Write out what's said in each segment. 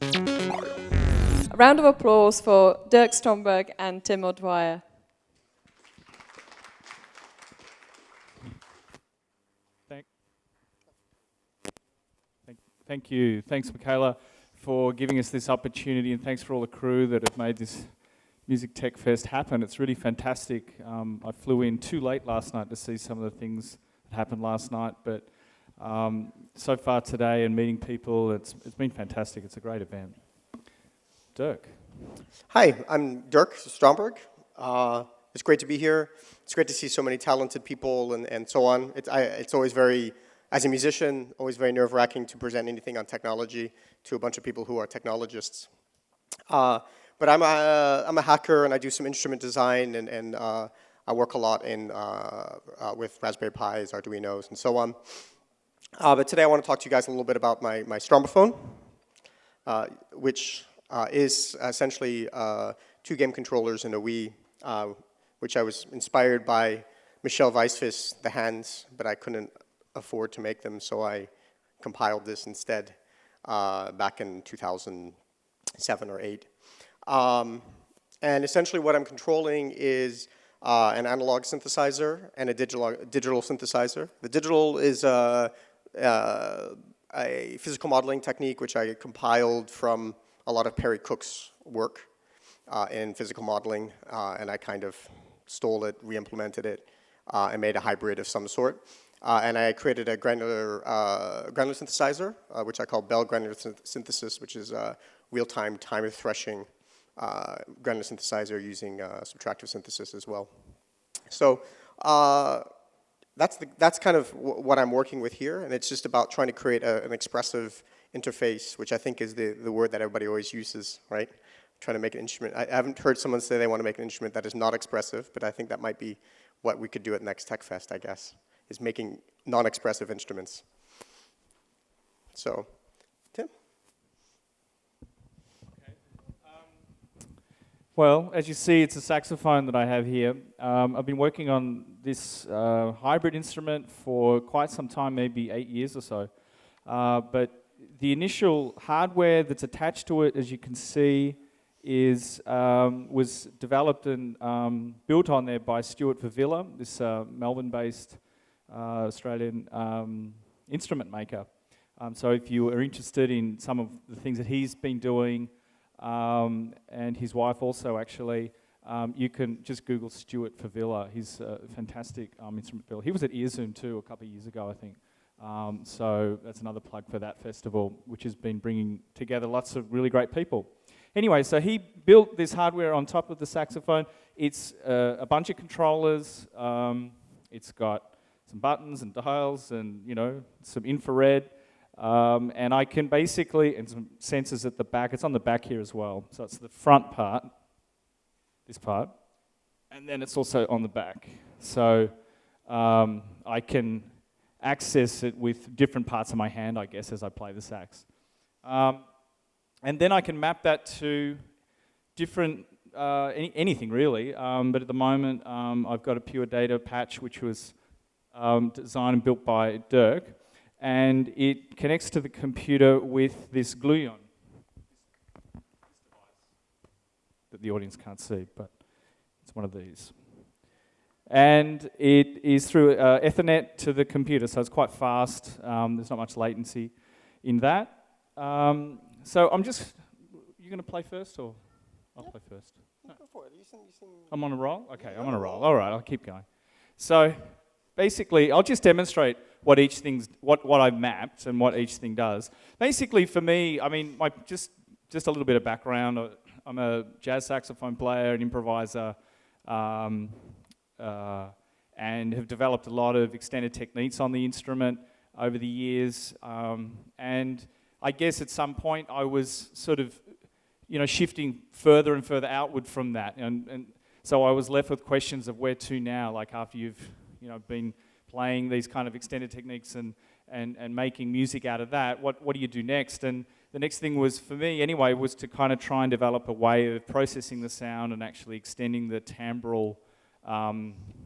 A round of applause for Dirk Stromberg and Tim O'Dwyer. Thank you. Thanks, Michaela, for giving us this opportunity, and thanks for all the crew that have made this Music Tech Fest happen. It's really fantastic. I flew in too late last night to see some of the things that happened last night, but so far today and meeting people, it's been fantastic. It's a great event. Dirk. Hi, I'm Dirk Stromberg. It's great to be here. It's great to see so many talented people and so on. It's always very, as a musician, always very nerve-wracking to present anything on technology to a bunch of people who are technologists. But I'm a hacker, and I do some instrument design, and I work a lot with Raspberry Pis, Arduinos, and so on. But today I want to talk to you guys a little bit about my Strombophone, which is essentially 2 game controllers and a Wii, which I was inspired by Michel Weisfist's The Hands, but I couldn't afford to make them, so I compiled this instead back in 2007 or 8. And essentially what I'm controlling is an analog synthesizer and a digital synthesizer. The digital is a physical modeling technique which I compiled from a lot of Perry Cook's work in physical modeling, and I kind of stole it, re-implemented it, and made a hybrid of some sort. And I created a granular synthesizer, which I call Bell Granular Synthesis, which is a real-time timer threshing granular synthesizer using subtractive synthesis as well. So that's kind of what I'm working with here, and it's just about trying to create an expressive interface, which I think is the word that everybody always uses, right? Trying to make an instrument. I haven't heard someone say they want to make an instrument that is not expressive, but I think that might be what we could do at Next Tech Fest, I guess, is making non-expressive instruments. So, Tim? Okay. Well, as you see, it's a saxophone that I have here. I've been working on this hybrid instrument for quite some time, maybe 8 years or so. But the initial hardware that's attached to it, as you can see, was developed and built on there by Stuart Favilla, this Melbourne-based Australian instrument maker. So if you are interested in some of the things that he's been doing, and his wife also actually, you can just Google Stuart Favilla. He's a fantastic instrument builder. He was at EarZoom too a couple of years ago, I think. So that's another plug for that festival, which has been bringing together lots of really great people. Anyway, so he built this hardware on top of the saxophone. It's a bunch of controllers. It's got some buttons and dials and, you know, some infrared. And I can basically, and some sensors at the back. It's on the back here as well. So it's the front part, this part, and then it's also on the back. So I can access it with different parts of my hand, I guess, as I play the sax. And then I can map that to different, anything really. But at the moment, I've got a pure data patch, which was designed and built by Dirk. And it connects to the computer with this gluon. This device that the audience can't see, but it's one of these. And it is through Ethernet to the computer, so it's quite fast. There's not much latency in that. So I'm just, you're going to play first, or I'll play first? No. Go for it. I'm on a roll? Okay, I'm on a roll. All right, I'll keep going. So basically, I'll just demonstrate what each thing's, what I've mapped and what each thing does. Basically, for me, I mean, just a little bit of background. I'm a jazz saxophone player, an improviser, and have developed a lot of extended techniques on the instrument over the years. And I guess at some point I was sort of, you know, shifting further and further outward from that. And so I was left with questions of where to now, like after you've, you know, been playing these kind of extended techniques and making music out of that, what do you do next? And the next thing was, for me anyway, was to kind of try and develop a way of processing the sound and actually extending the timbral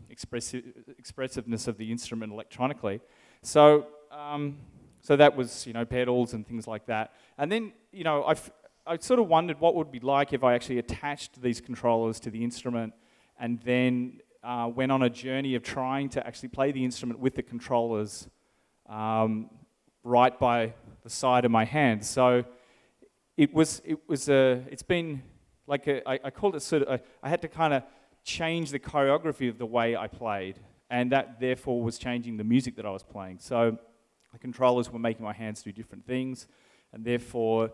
expressiveness of the instrument electronically. So that was, you know, pedals and things like that. And then, you know, I sort of wondered what would it be like if I actually attached these controllers to the instrument and then went on a journey of trying to actually play the instrument with the controllers right by the side of my hand. So it's been like I called it sort of, I had to kind of change the choreography of the way I played, and that therefore was changing the music that I was playing. So the controllers were making my hands do different things, and therefore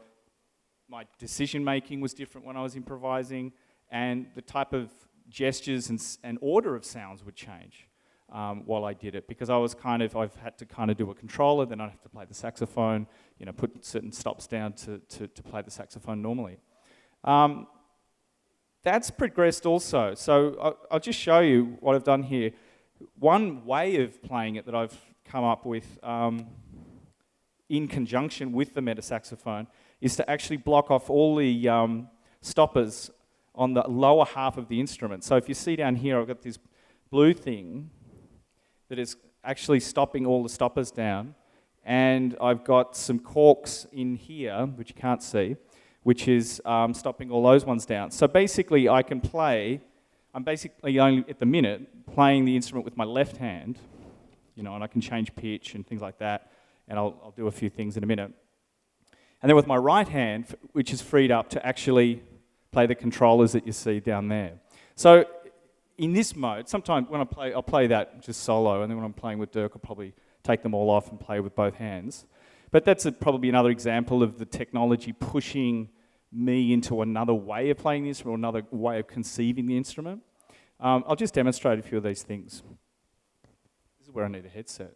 my decision making was different when I was improvising, and the type of gestures and order of sounds would change while I did it, because I've had to kind of do a controller, then I'd have to play the saxophone, put certain stops down to play the saxophone normally. That's progressed also. So I'll just show you what I've done here. One way of playing it that I've come up with in conjunction with the Meta Saxophone is to actually block off all the stoppers on the lower half of the instrument. So if you see down here, I've got this blue thing that is actually stopping all the stoppers down, and I've got some corks in here, which you can't see, which is stopping all those ones down. So basically I'm basically only at the minute playing the instrument with my left hand, and I can change pitch and things like that, and I'll do a few things in a minute. And then with my right hand, which is freed up to actually play the controllers that you see down there. So in this mode, sometimes when I'll play that just solo, and then when I'm playing with Dirk, I'll probably take them all off and play with both hands. But that's probably another example of the technology pushing me into another way of playing the instrument, or another way of conceiving the instrument. I'll just demonstrate a few of these things. This is where I need a headset.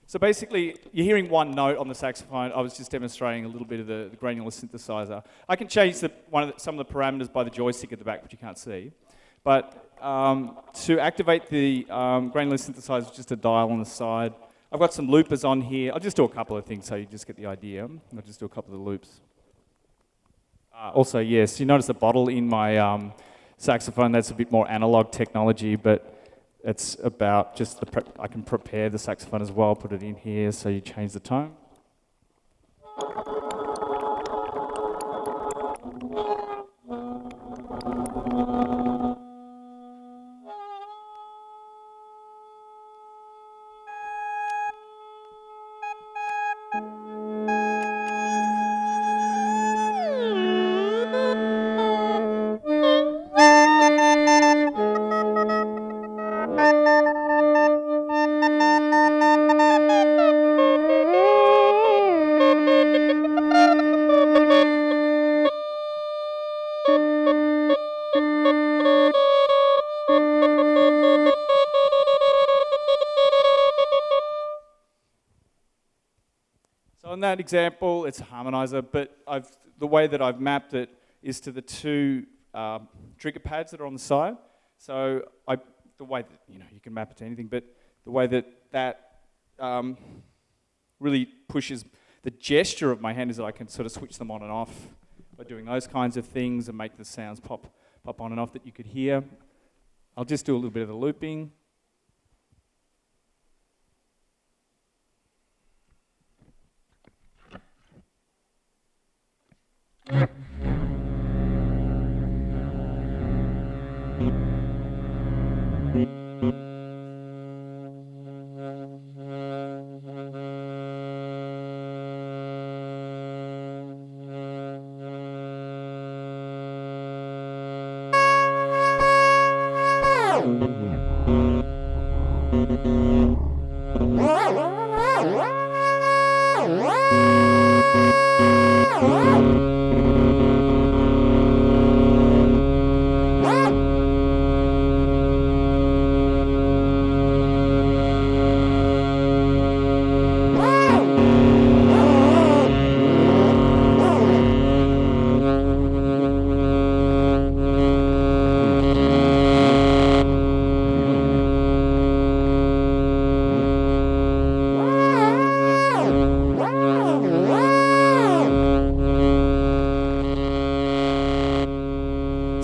So basically, you're hearing one note on the saxophone. I was just demonstrating a little bit of the granular synthesizer. I can change some of the parameters by the joystick at the back, which you can't see. But to activate the granular synthesizer, just a dial on the side. I've got some loopers on here. I'll just do a couple of things so you just get the idea. I'll just do a couple of the loops. Also, yes, you notice the bottle in my saxophone. That's a bit more analog technology, but it's about just I can prepare the saxophone as well, put it in here, so you change the tone. So in that example, it's a harmoniser, but the way that I've mapped it is to the two trigger pads that are on the side. So the way that, you can map it to anything, but the way that really pushes the gesture of my hand is that I can sort of switch them on and off by doing those kinds of things and make the sounds pop on and off that you could hear. I'll just do a little bit of the looping.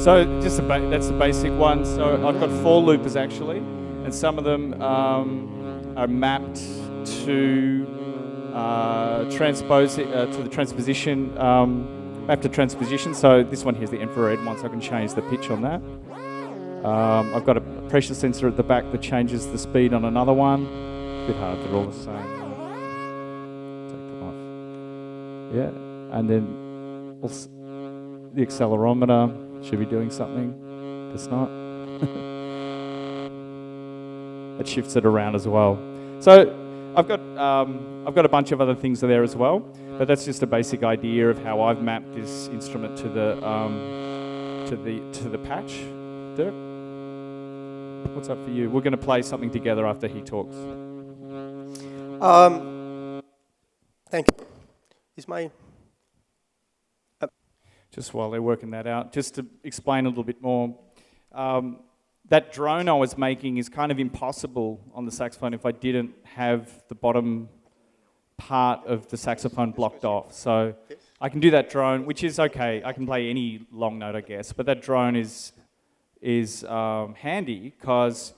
So just that's the basic one. So I've got 4 loopers actually, and some of them are mapped to transpose to the transposition, mapped to transposition. So this one here is the infrared one, so I can change the pitch on that. I've got a pressure sensor at the back that changes the speed on another one. A bit hard, they're all the same. Take them off. Yeah, and then also the accelerometer should be doing something. It's not. It shifts it around as well. So I've got a bunch of other things there as well, but that's just a basic idea of how I've mapped this instrument to the patch. Dirk, what's up for you? We're going to play something together after he talks. Thank you. Is my Just while they're working that out, just to explain a little bit more, that drone I was making is kind of impossible on the saxophone if I didn't have the bottom part of the saxophone blocked off. So I can do that drone, which is okay. I can play any long note, I guess, but that drone is handy because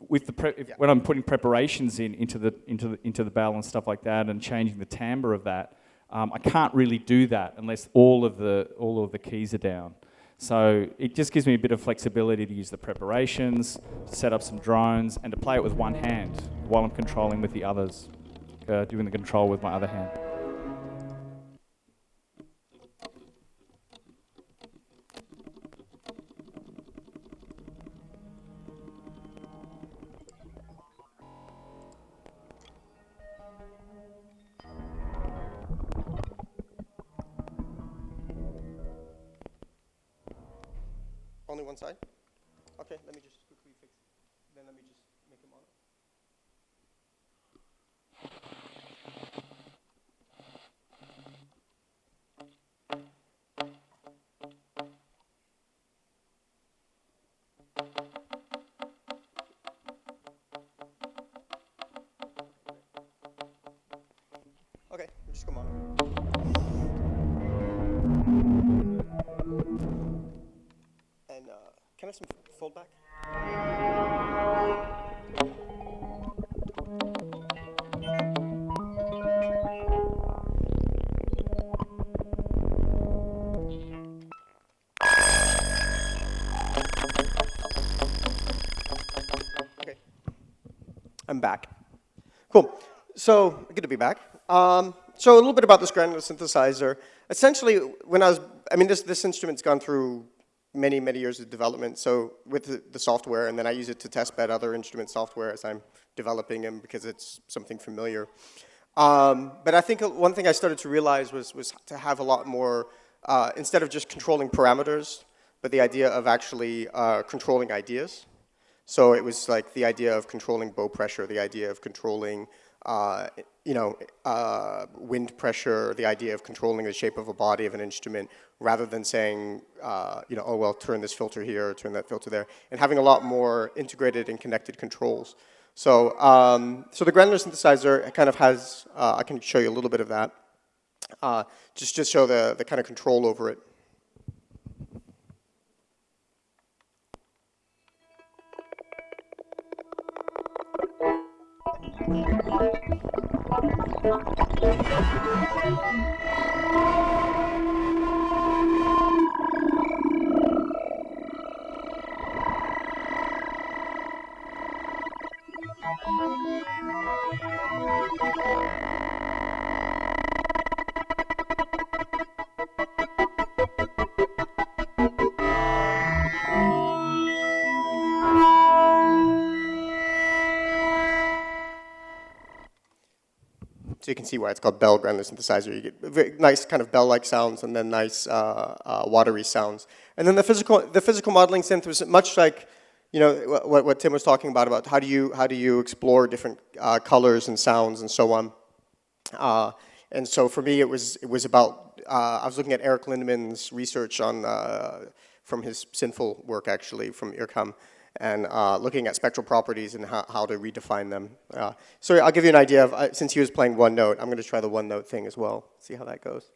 with when I'm putting preparations into the bell and stuff like that, and changing the timbre of that, I can't really do that unless all of the keys are down. So it just gives me a bit of flexibility to use the preparations, to set up some drones, and to play it with one hand while I'm controlling with the others, doing the control with my other hand. only one side? Okay, let me just quickly fix it. Then let me just make it mono. Okay, just go mono. And can I have some fold back? Okay, I'm back. Cool. So good to be back. So a little bit about this granular synthesizer. Essentially, this instrument's gone through many years of development. So with the software, and then I use it to test bed other instrument software as I'm developing them because it's something familiar. But I think one thing I started to realize was to have a lot more, instead of just controlling parameters, but the idea of actually controlling ideas. So it was like the idea of controlling bow pressure, the idea of controlling wind pressure, the idea of controlling the shape of a body of an instrument, rather than saying, oh well, turn this filter here, or turn that filter there, and having a lot more integrated and connected controls. So, so the granular synthesizer kind of has, I can show you a little bit of that, just show the kind of control over it. So you can see why it's called bell granular synthesizer. You get very nice kind of bell-like sounds, and then nice watery sounds. And then the physical modeling synth was much like, what Tim was talking about how do you explore different colors and sounds and so on. And so for me, it was about I was looking at Eric Lindemann's research on from his Sinful work actually from IRCAM. And looking at spectral properties and how to redefine them. So I'll give you an idea of, since he was playing one note, I'm going to try the one note thing as well, see how that goes.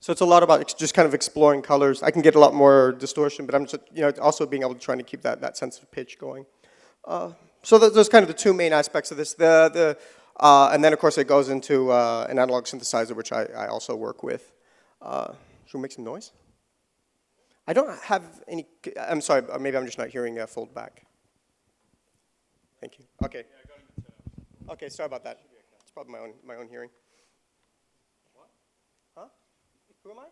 So it's a lot about just kind of exploring colors. I can get a lot more distortion, but I'm just, also being able to try to keep that sense of pitch going. So those kind of the two main aspects of this. And then of course it goes into an analog synthesizer, which I also work with. Should we make some noise? I don't have any. I'm sorry. Maybe I'm just not hearing fold back. Thank you. Okay. Okay. Sorry about that. It's probably my own hearing. What? Huh? Who am I?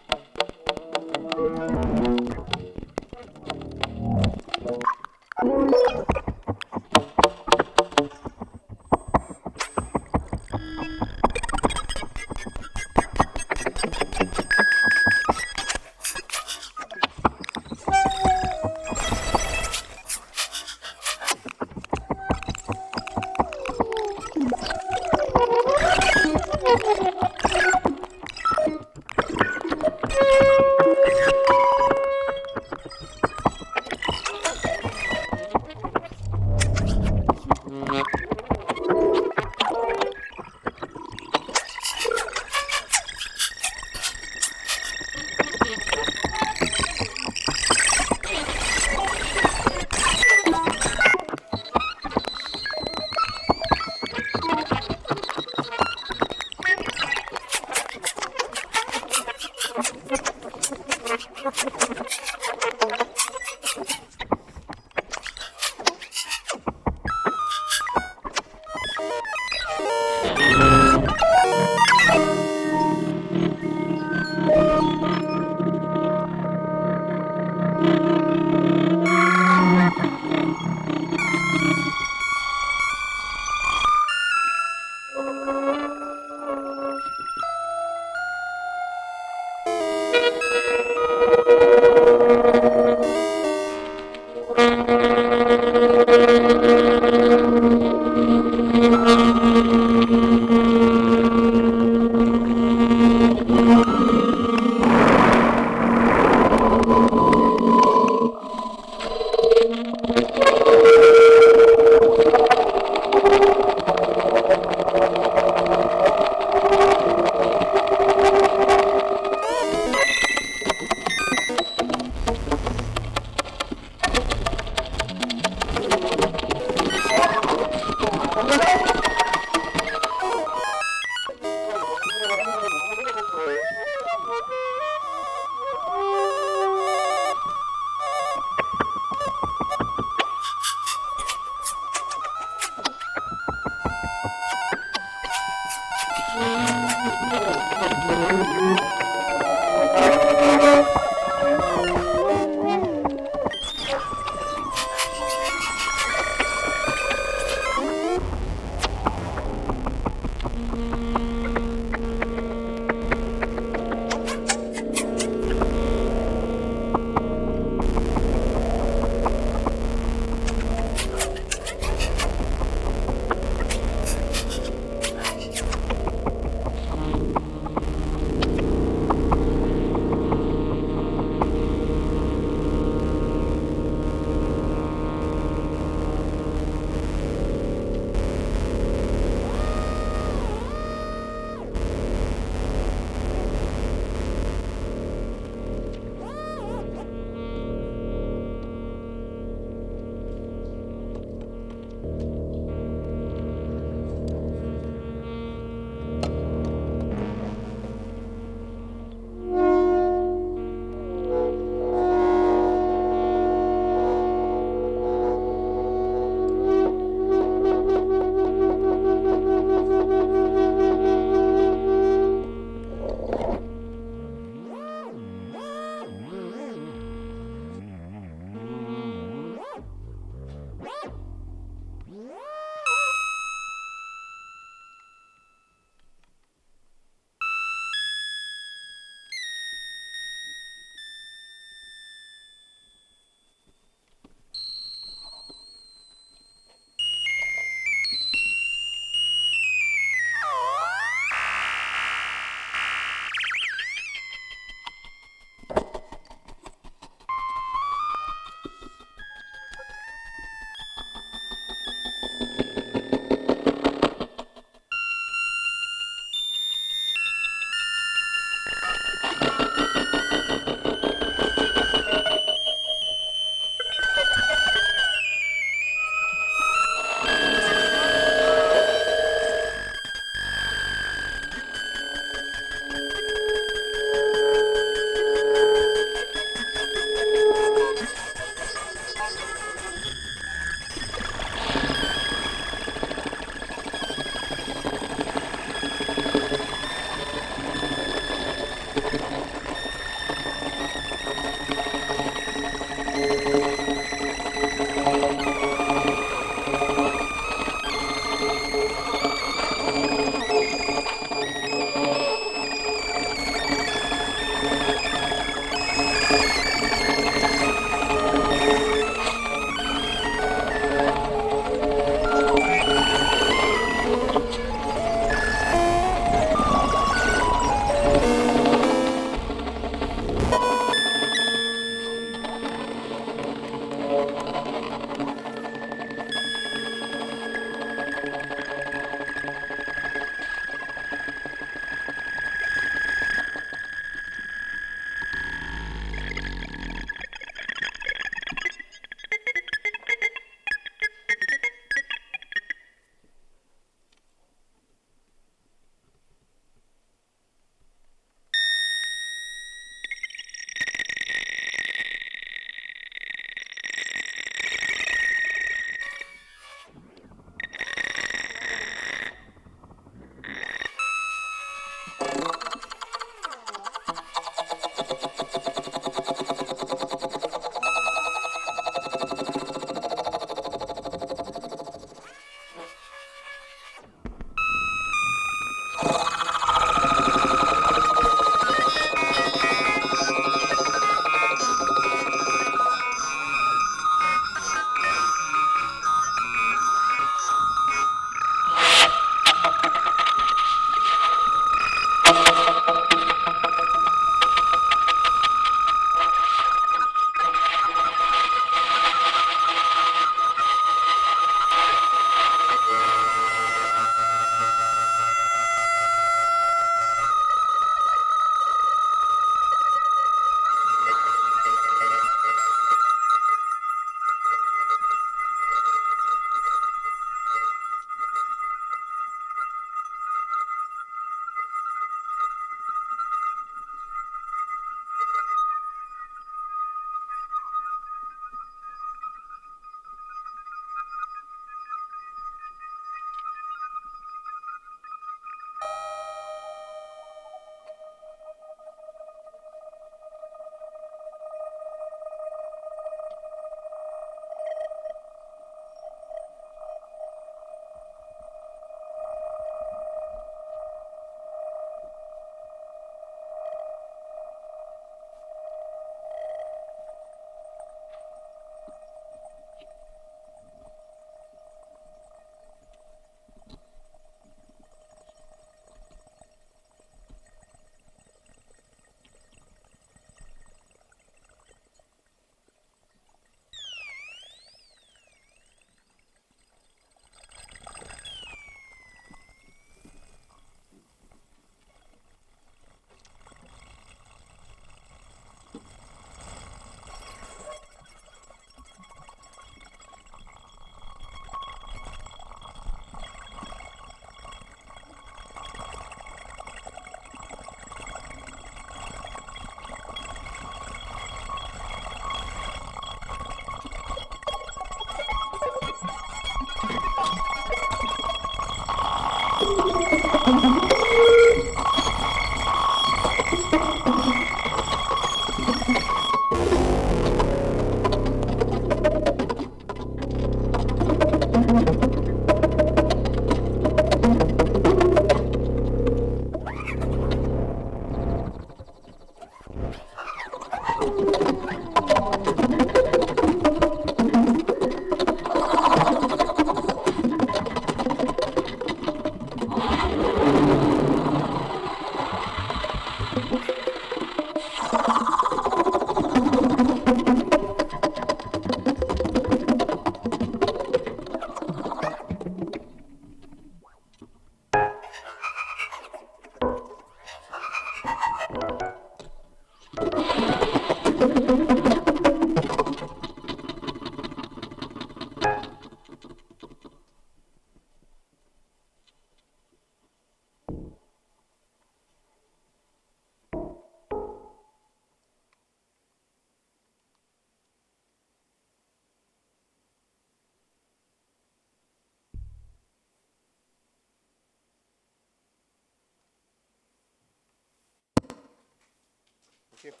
Thank you.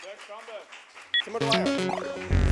Dirk Stromberg. Tim O'Dwyer.